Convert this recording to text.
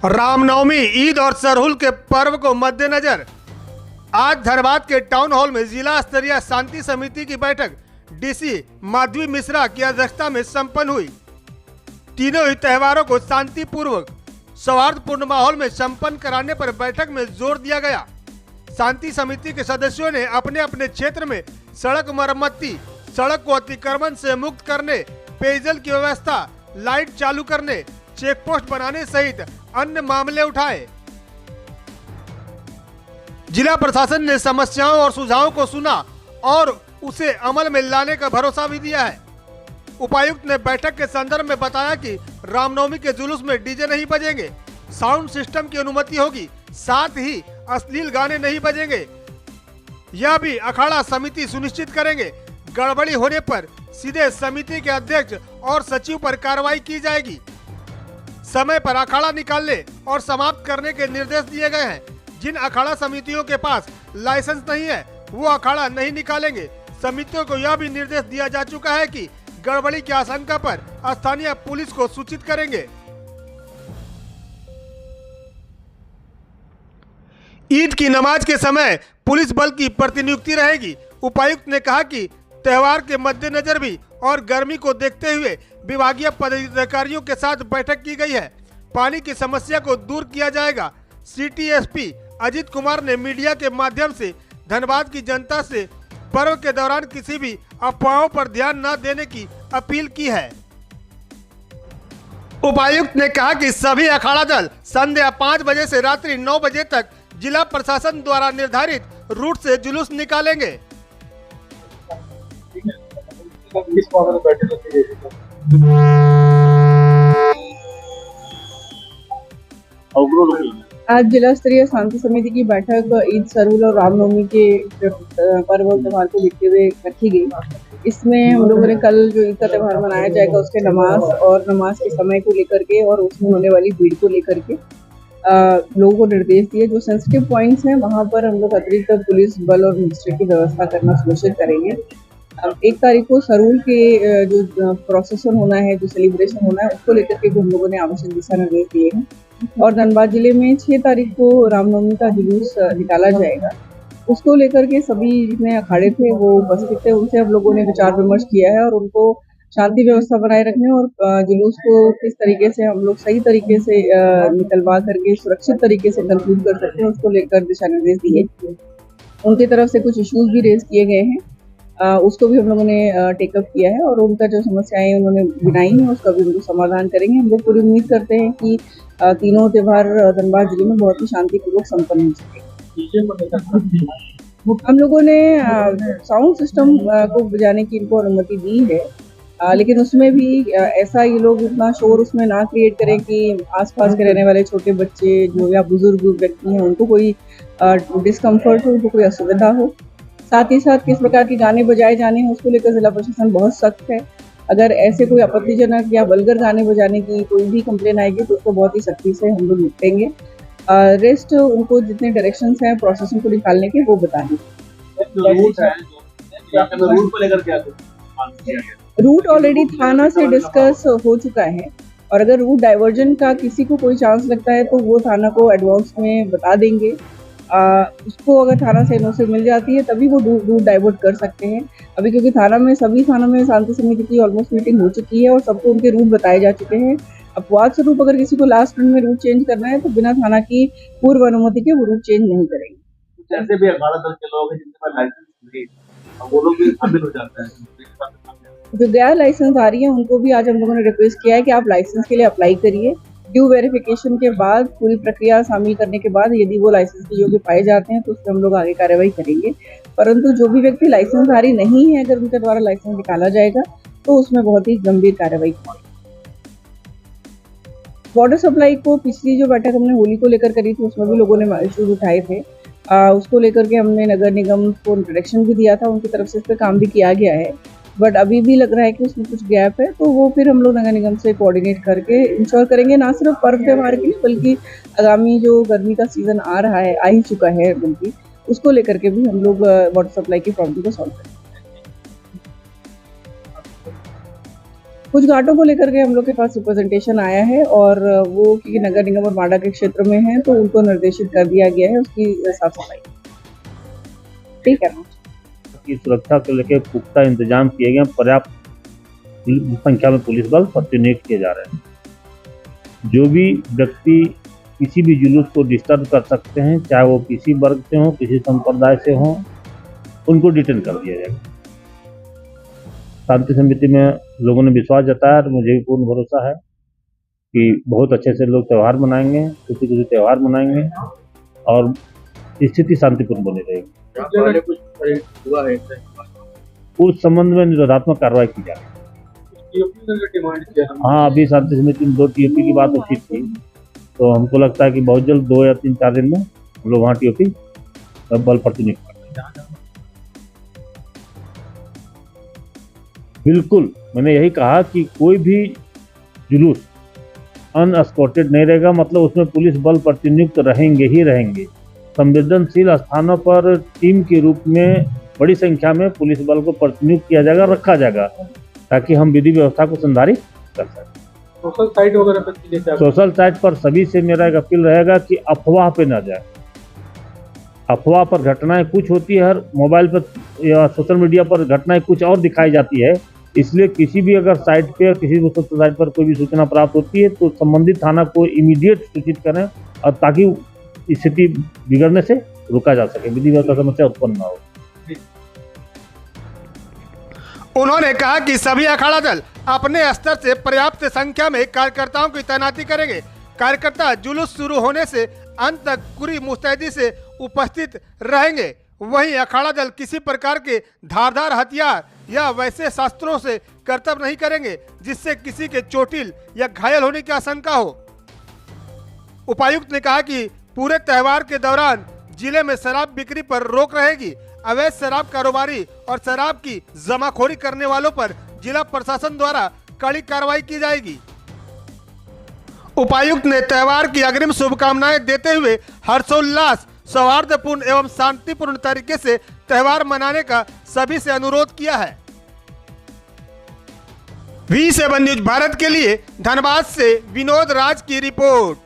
रामनवमी, ईद और सरहुल के पर्व को मद्देनजर आज धनबाद के टाउन हॉल में जिला स्तरीय शांति समिति की बैठक डीसी माधवी मिश्रा की अध्यक्षता में संपन्न हुई। तीनों ही त्योहारों को शांतिपूर्वक सौहार्दपूर्ण माहौल में संपन्न कराने पर बैठक में जोर दिया गया। शांति समिति के सदस्यों ने अपने अपने क्षेत्र में सड़क मरम्मती, सड़क को अतिक्रमण से मुक्त करने, पेयजल की व्यवस्था, लाइट चालू करने, चेक पोस्ट बनाने सहित अन्य मामले उठाए। जिला प्रशासन ने समस्याओं और सुझावों को सुना और उसे अमल में लाने का भरोसा भी दिया है। उपायुक्त ने बैठक के संदर्भ में बताया कि रामनवमी के जुलूस में डीजे नहीं बजेंगे, साउंड सिस्टम की अनुमति होगी, साथ ही अश्लील गाने नहीं बजेंगे। यह भी अखाड़ा समिति सुनिश्चित करेंगे। गड़बड़ी होने पर सीधे समिति के अध्यक्ष और सचिव पर कार्रवाई की जाएगी। समय पर अखाड़ा निकालने और समाप्त करने के निर्देश दिए गए हैं। जिन अखाड़ा समितियों के पास लाइसेंस नहीं है वो अखाड़ा नहीं निकालेंगे। समितियों को यह भी निर्देश दिया जा चुका है कि गड़बड़ी की आशंका पर स्थानीय पुलिस को सूचित करेंगे। ईद की नमाज के समय पुलिस बल की प्रतिनियुक्ति रहेगी। उपायुक्त ने कहा कि त्योहार के मद्देनजर भी और गर्मी को देखते हुए विभागीय पदाधिकारियों के साथ बैठक की गई है। पानी की समस्या को दूर किया जाएगा। सिटी एसपी अजीत कुमार ने मीडिया के माध्यम से धनबाद की जनता से पर्व के दौरान किसी भी अफवाहों पर ध्यान न देने की अपील की है। उपायुक्त ने कहा कि सभी अखाड़ा दल संध्या 5 बजे से रात्रि 9 बजे तक जिला प्रशासन द्वारा निर्धारित रूट से जुलूस निकालेंगे। आज जिला स्तरीय शांति समिति की बैठक ईद, सरहुल और रामनवमी के पर्व और त्योहार को देखते हुए रखी गई। इसमें हम लोगों ने कल जो ईद का त्योहार मनाया जाएगा उसके नमाज के समय को लेकर के और उसमें होने वाली भीड़ को लेकर के लोगों को निर्देश दिए। जो सेंसिटिव पॉइंट्स हैं वहां पर हम लोग अतिरिक्त पुलिस बल और मजिस्ट्रेट की व्यवस्था करना सुनिश्चित करेंगे। 1 तारीख को सरहुल के जो प्रोसेसन होना है, जो सेलिब्रेशन होना है, उसको लेकर के भी हम लोगों ने आवश्यक दिशा निर्देश दिए हैं। और धनबाद जिले में 6 तारीख को रामनवमी का जुलूस निकाला जाएगा। उसको लेकर के सभी जितने अखाड़े थे वो उपस्थित थे, उनसे हम लोगों ने विचार विमर्श किया है और उनको शांति व्यवस्था बनाए रखने और जुलूस को किस तरीके से हम लोग सही तरीके से निकलवा करके सुरक्षित तरीके से कंक्लूड कर सकते हैं उसको लेकर दिशा निर्देश दिए। उनकी तरफ से कुछ इश्यूज भी रेज किए गए हैं, उसको भी हम लोगों ने टेकअप किया है और उनका जो समस्याएं उन्होंने गिनाई हैं उसका भी उनको समाधान करेंगे। हम लोग पूरी उम्मीद करते हैं कि तीनों त्योहार धनबाद जिले में बहुत ही शांतिपूर्वक संपन्न हो सके। हम लोगों ने साउंड सिस्टम को बजाने की इनको अनुमति दी है, लेकिन उसमें भी ऐसा ये लोग इतना शोर उसमें ना क्रिएट करें कि आसपास के रहने वाले छोटे बच्चे जो या बुजुर्ग व्यक्ति हैं उनको कोई डिस्कम्फर्ट हो, उनको कोई असुविधा हो। साथ ही साथ किस प्रकार के गाने बजाए जाने हैं उसको लेकर जिला प्रशासन बहुत सख्त है। अगर ऐसे कोई आपत्तिजनक या वल्गर गाने बजाने की कोई भी कंप्लेन आएगी तो उसको बहुत ही सख्ती से हम लोग निपटेंगे। रेस्ट उनको जितने डायरेक्शंस हैं प्रोसेसिंग को निकालने के वो बता दें। रूट ऑलरेडी थाना से डिस्कस हो चुका है और अगर रूट डाइवर्जन का किसी को कोई चांस लगता है तो वो थाना को एडवांस में बता देंगे। उसको अगर थाना से एनओसी मिल जाती है तभी वो रूट डाइवर्ट कर सकते हैं। अभी क्योंकि सभी थानों में शांति समिति की ऑलमोस्ट मीटिंग हो चुकी है और सबको उनके रूट बताए जा चुके हैं। अपवाद स्वरूप अगर किसी को लास्ट मिनट में रूट चेंज करना है तो बिना थाना की पूर्व अनुमति के वो रूट चेंज नहीं करेंगे। जैसे भी अखाड़ा दल के लोग हैं जिनके पास लाइसेंस नहीं, वो लोग भी शामिल हो जाते हैं। जो गैर लाइसेंसधारी है उनको भी आज हम लोगों ने रिक्वेस्ट किया है कि आप लाइसेंस के लिए अप्लाई करिए। ड्यू वेरिफिकेशन के बाद पूरी प्रक्रिया शामिल करने के बाद यदि वो लाइसेंस के योग्य पाए जाते हैं तो उस पर हम लोग आगे कार्रवाई करेंगे। परंतु जो भी व्यक्ति लाइसेंसधारी नहीं है अगर उनके द्वारा लाइसेंस निकाला जाएगा तो उसमें बहुत ही गंभीर कार्रवाई की। वाटर सप्लाई को पिछली जो बैठक हमने होली को लेकर करी थी उसमें भी लोगों ने इश्यूज उठाए थे, उसको लेकर के हमने नगर निगम को इंट्रोडक्शन भी दिया था, उनकी तरफ से इस पर काम भी किया गया है। बट अभी भी लग रहा है कि उसमें कुछ गैप है तो वो फिर हम लोग नगर निगम से कोऑर्डिनेट करके इंश्योर करेंगे, ना सिर्फ पर्व त्योहार के लिए बल्कि आगामी जो गर्मी का सीजन आ ही चुका है बल्कि उसको लेकर के भी हम लोग वाटर सप्लाई की प्रॉब्लम को सॉल्व करेंगे। कुछ घाटों को लेकर के हम लोग के पास रिप्रेजेंटेशन आया है और वो क्योंकि नगर निगम और माडा के क्षेत्र में है तो उनको निर्देशित कर दिया गया है उसकी साफ सफाई। ठीक है ना, की सुरक्षा को लेकर पुख्ता इंतजाम किए गए, पर्याप्त संख्या में पुलिस बल प्रतिनियुक्त किए जा रहे हैं। जो भी व्यक्ति किसी भी जुलूस को डिस्टर्ब कर सकते हैं, चाहे वो किसी वर्ग से हो, किसी संप्रदाय से हो, उनको डिटेन कर दिया जाएगा। शांति समिति में लोगों ने विश्वास जताया और मुझे भी पूर्ण भरोसा है कि बहुत अच्छे से लोग त्यौहार मनाएंगे, खुशी त्यौहार मनाएंगे और स्थिति शांतिपूर्ण बनी रहेगी। उस संबंध में निरोधात्मक कार्रवाई की जाए। हाँ, अभी शांति समिति में 2 टीओपी की बात उठी थी, तो हमको लगता है कि बहुत जल्द 2 या 3-4 दिन में हम लोग वहाँ टीओपी बल प्रतिनियुक्त करेंगे। बिल्कुल, मैंने यही कहा कि कोई भी जुलूस अनएस्कॉर्टेड नहीं रहेगा, मतलब उसमें पुलिस बल प्रतिनियुक्त रहेंगे ही रहेंगे। संवेदनशील स्थानों पर टीम के रूप में बड़ी संख्या में पुलिस बल को प्रतिनियुक्त किया जाएगा, रखा जाएगा, ताकि हम विधि व्यवस्था को संधारित कर सकें। सोशल साइट वगैरह पर सोशल साइट पर सभी से मेरा एक अपील रहेगा कि अफवाह पे ना जाए। अफवाह पर घटनाएं कुछ होती है, हर मोबाइल पर या सोशल मीडिया पर घटनाएं कुछ और दिखाई जाती है, इसलिए किसी भी अगर साइट पे किसी भी सोशल साइट पर कोई भी सूचना प्राप्त होती है तो संबंधित थाना को इमीडिएट सूचित करें और ताकि स्थिति बिगड़ने से रोका जा सके, विधि व्यवस्था समस्या उत्पन्न ना हो। उन्होंने कहा कि सभी अखाड़ा दल अपने स्तर से पर्याप्त संख्या में कार्यकर्ताओं की तैनाती करेंगे। कार्यकर्ता जुलूस शुरू होने से अंत तक पूरी मुस्तैदी से उपस्थित रहेंगे। वहीं अखाड़ा दल किसी प्रकार के धारदार हथियार या वैसे शस्त्रों से करतब नहीं करेंगे जिससे किसी के चोटिल या घायल होने की आशंका हो। उपायुक्त ने कहा कि पूरे त्योहार के दौरान जिले में शराब बिक्री पर रोक रहेगी। अवैध शराब कारोबारी और शराब की जमाखोरी करने वालों पर जिला प्रशासन द्वारा कड़ी कार्रवाई की जाएगी। उपायुक्त ने त्योहार की अग्रिम शुभकामनाएं देते हुए हर्षोल्लास, सौहार्दपूर्ण एवं शांतिपूर्ण तरीके से त्योहार मनाने का सभी से अनुरोध किया है। V7 न्यूज भारत के लिए धनबाद से विनोद राज की रिपोर्ट।